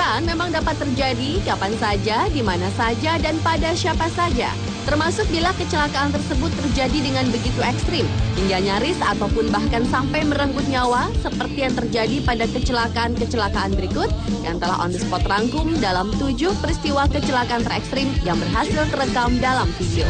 Kecelakaan memang dapat terjadi kapan saja, di mana saja, dan pada siapa saja. Termasuk bila kecelakaan tersebut terjadi dengan begitu ekstrim, hingga nyaris ataupun bahkan sampai merenggut nyawa, seperti yang terjadi pada kecelakaan-kecelakaan berikut yang telah on the spot rangkum dalam 7 peristiwa kecelakaan terekstrim yang berhasil terekam dalam video.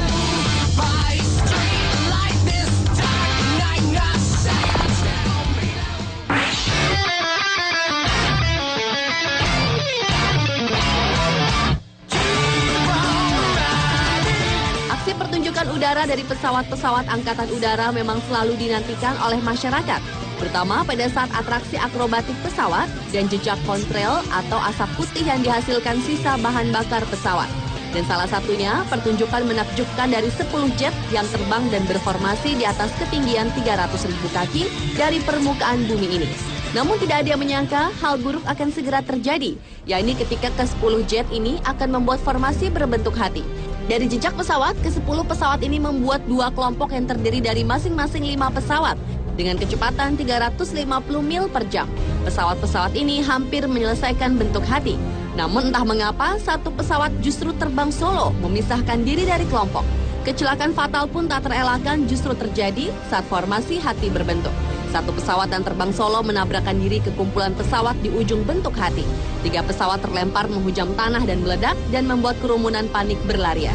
Pertunjukan udara dari pesawat-pesawat angkatan udara memang selalu dinantikan oleh masyarakat, terutama pada saat atraksi akrobatik pesawat dan jejak kontrail atau asap putih yang dihasilkan sisa bahan bakar pesawat. Dan salah satunya pertunjukan menakjubkan dari 10 jet yang terbang dan berformasi di atas ketinggian 300.000 kaki dari permukaan bumi ini. Namun tidak ada yang menyangka hal buruk akan segera terjadi, yakni ketika ke-10 jet ini akan membuat formasi berbentuk hati. Dari jejak pesawat, ke-10 pesawat ini membuat 2 kelompok yang terdiri dari masing-masing 5 pesawat dengan kecepatan 350 mil per jam. Pesawat-pesawat ini hampir menyelesaikan bentuk hati. Namun entah mengapa, satu pesawat justru terbang solo, memisahkan diri dari kelompok. Kecelakaan fatal pun tak terelakkan justru terjadi saat formasi hati berbentuk. Satu pesawat yang terbang solo menabrakkan diri ke kumpulan pesawat di ujung bentuk hati. 3 pesawat terlempar menghujam tanah dan meledak dan membuat kerumunan panik berlarian.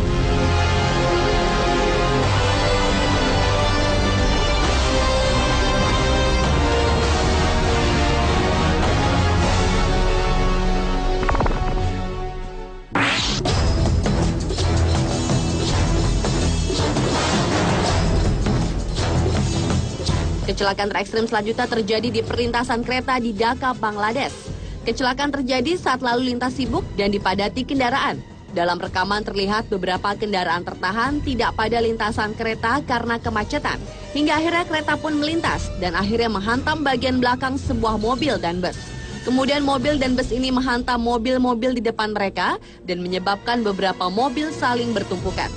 Kecelakaan terekstrim selanjutnya terjadi di perlintasan kereta di Dhaka, Bangladesh. Kecelakaan terjadi saat lalu lintas sibuk dan dipadati kendaraan. Dalam rekaman terlihat beberapa kendaraan tertahan tidak pada lintasan kereta karena kemacetan. Hingga akhirnya kereta pun melintas dan akhirnya menghantam bagian belakang sebuah mobil dan bus. Kemudian mobil dan bus ini menghantam mobil-mobil di depan mereka dan menyebabkan beberapa mobil saling bertumpukan.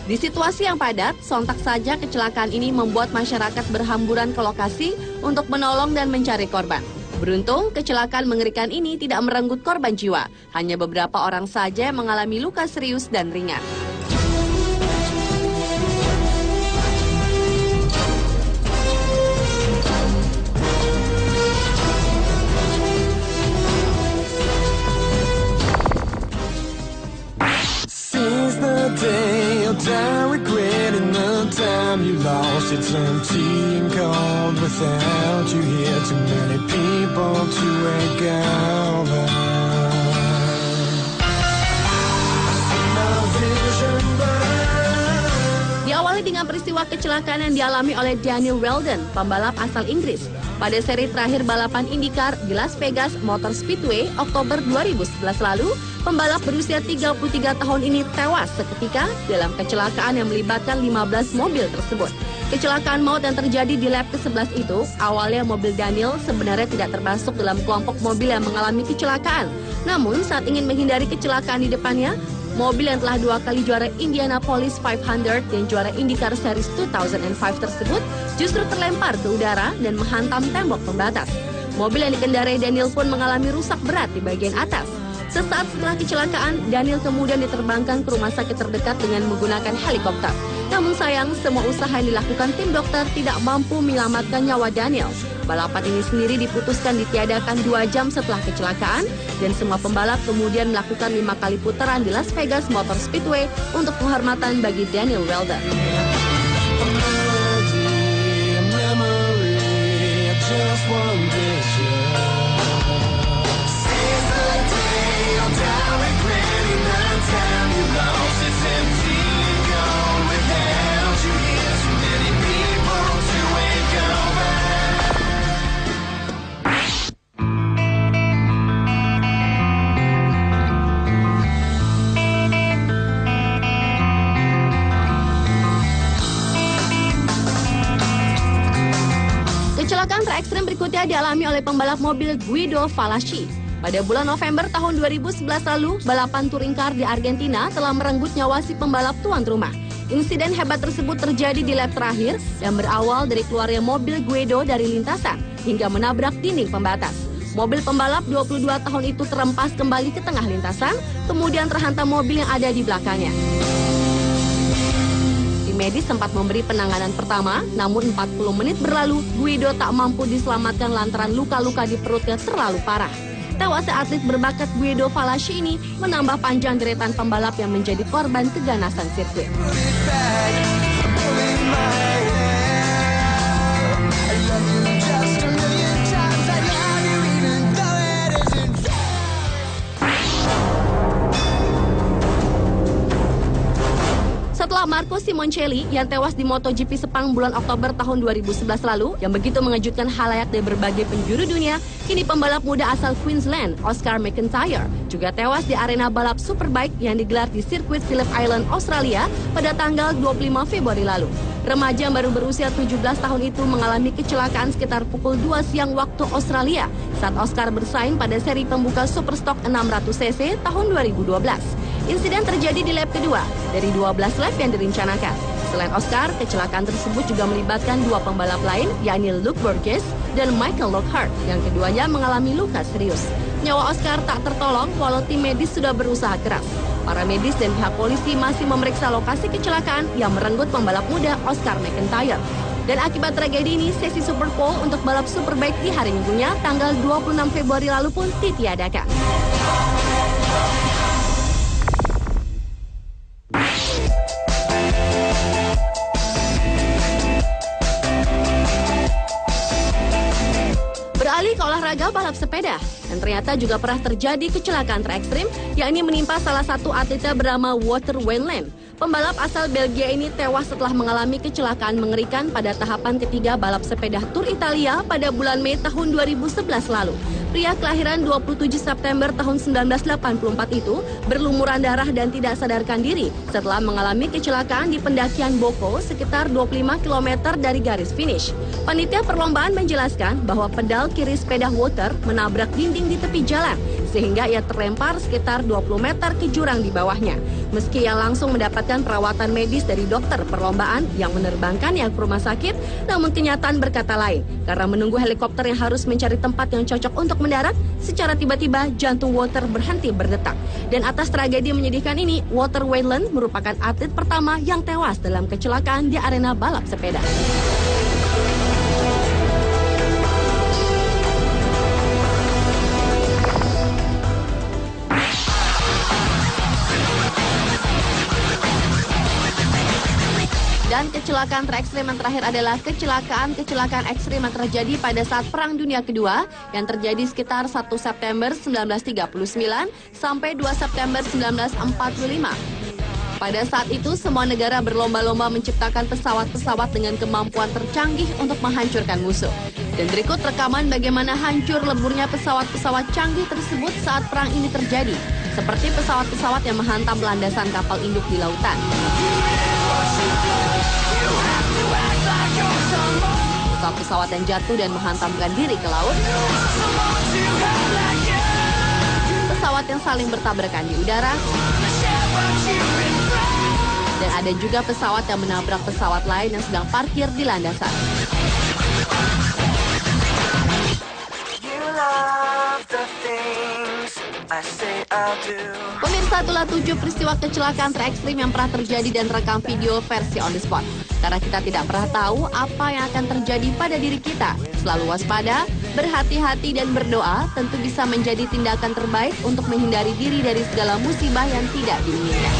Di situasi yang padat, sontak saja kecelakaan ini membuat masyarakat berhamburan ke lokasi untuk menolong dan mencari korban. Beruntung, kecelakaan mengerikan ini tidak merenggut korban jiwa. Hanya beberapa orang saja yang mengalami luka serius dan ringan. Down regretting the time you lost. It's empty and cold without you here. Too many people to wake over. Diawali dengan peristiwa kecelakaan yang dialami oleh Daniel Wheldon, pembalap asal Inggris. Pada seri terakhir balapan IndyCar di Las Vegas Motor Speedway Oktober 2011 lalu, pembalap berusia 33 tahun ini tewas seketika dalam kecelakaan yang melibatkan 15 mobil tersebut. Kecelakaan maut yang terjadi di lap ke-11 itu, awalnya mobil Daniel sebenarnya tidak termasuk dalam kelompok mobil yang mengalami kecelakaan. Namun saat ingin menghindari kecelakaan di depannya, mobil yang telah 2 kali juara Indianapolis 500 dan juara IndyCar Series 2005 tersebut justru terlempar ke udara dan menghantam tembok pembatas. Mobil yang dikendarai Daniel pun mengalami rusak berat di bagian atas. Sesaat setelah kecelakaan, Daniel kemudian diterbangkan ke rumah sakit terdekat dengan menggunakan helikopter. Namun sayang, semua usaha yang dilakukan tim dokter tidak mampu menyelamatkan nyawa Daniel. Balapan ini sendiri diputuskan ditiadakan 2 jam setelah kecelakaan dan semua pembalap kemudian melakukan 5 kali putaran di Las Vegas Motor Speedway untuk penghormatan bagi Daniel Wheldon. Kecelakaan terekstrim berikutnya dialami oleh pembalap mobil Guido Falaschi. Pada bulan November tahun 2011 lalu, balapan touring car di Argentina telah merenggut nyawa si pembalap tuan rumah. Insiden hebat tersebut terjadi di lap terakhir yang berawal dari keluarnya mobil Guido dari lintasan hingga menabrak dinding pembatas. Mobil pembalap 22 tahun itu terempas kembali ke tengah lintasan, kemudian terhantam mobil yang ada di belakangnya. Tim medis sempat memberi penanganan pertama, namun 40 menit berlalu, Guido tak mampu diselamatkan lantaran luka-luka di perutnya terlalu parah. Tewasnya atlet berbakat Guido Falaschi ini menambah panjang deretan pembalap yang menjadi korban keganasan sirkuit. Setelah Marco Simoncelli yang tewas di MotoGP Sepang bulan Oktober tahun 2011 lalu, yang begitu mengejutkan khalayak dari berbagai penjuru dunia, kini pembalap muda asal Queensland, Oscar McIntyre, juga tewas di arena balap Superbike yang digelar di sirkuit Phillip Island, Australia pada tanggal 25 Februari lalu. Remaja yang baru berusia 17 tahun itu mengalami kecelakaan sekitar pukul 2 siang waktu Australia saat Oscar bersaing pada seri pembuka Superstock 600cc tahun 2012. Insiden terjadi di lap kedua dari 12 lap yang direncanakan. Selain Oscar, kecelakaan tersebut juga melibatkan dua pembalap lain, yakni Luke Burgess dan Michael Lockhart, yang keduanya mengalami luka serius. Nyawa Oscar tak tertolong walau tim medis sudah berusaha keras. Para medis dan pihak polisi masih memeriksa lokasi kecelakaan yang merenggut pembalap muda Oscar McIntyre. Dan akibat tragedi ini, sesi Super Pole untuk balap Superbike di hari Minggunya tanggal 26 Februari lalu pun ditiadakan. Beralih ke olahraga balap sepeda, dan ternyata juga pernah terjadi kecelakaan terekstrim, yakni menimpa salah satu atletnya bernama Wouter Wijnland. Pembalap asal Belgia ini tewas setelah mengalami kecelakaan mengerikan pada tahapan ketiga balap sepeda Tour Italia pada bulan Mei tahun 2011 lalu. Pria kelahiran 27 September tahun 1984 itu berlumuran darah dan tidak sadarkan diri setelah mengalami kecelakaan di pendakian Boko sekitar 25 km dari garis finish. Panitia perlombaan menjelaskan bahwa pedal kiri sepeda Wouter menabrak dinding di tepi jalan sehingga ia terlempar sekitar 20 meter ke jurang di bawahnya. Meski ia langsung mendapatkan perawatan medis dari dokter perlombaan yang menerbangkannya ke rumah sakit, namun kenyataan berkata lain. Karena menunggu helikopter yang harus mencari tempat yang cocok untuk mendarat, secara tiba-tiba jantung Wouter berhenti berdetak. Dan atas tragedi menyedihkan ini, Wouter Wijnland merupakan atlet pertama yang tewas dalam kecelakaan di arena balap sepeda. Dan kecelakaan terekstrim yang terakhir adalah kecelakaan ekstrim yang terjadi pada saat Perang Dunia Kedua yang terjadi sekitar 1 September 1939 sampai 2 September 1945. Pada saat itu, semua negara berlomba-lomba menciptakan pesawat-pesawat dengan kemampuan tercanggih untuk menghancurkan musuh. Dan berikut rekaman bagaimana hancur leburnya pesawat-pesawat canggih tersebut saat perang ini terjadi, seperti pesawat-pesawat yang menghantam landasan kapal induk di lautan. Pesawat yang jatuh dan menghantamkan diri ke laut. Pesawat yang saling bertabrakan di udara. Dan ada juga pesawat yang menabrak pesawat lain yang sedang parkir di landasan. Pemirsa, itulah 7 peristiwa kecelakaan terekstrim yang pernah terjadi dan rekam video versi on the spot. Karena kita tidak pernah tahu apa yang akan terjadi pada diri kita. Selalu waspada, berhati-hati dan berdoa tentu bisa menjadi tindakan terbaik untuk menghindari diri dari segala musibah yang tidak diinginkan.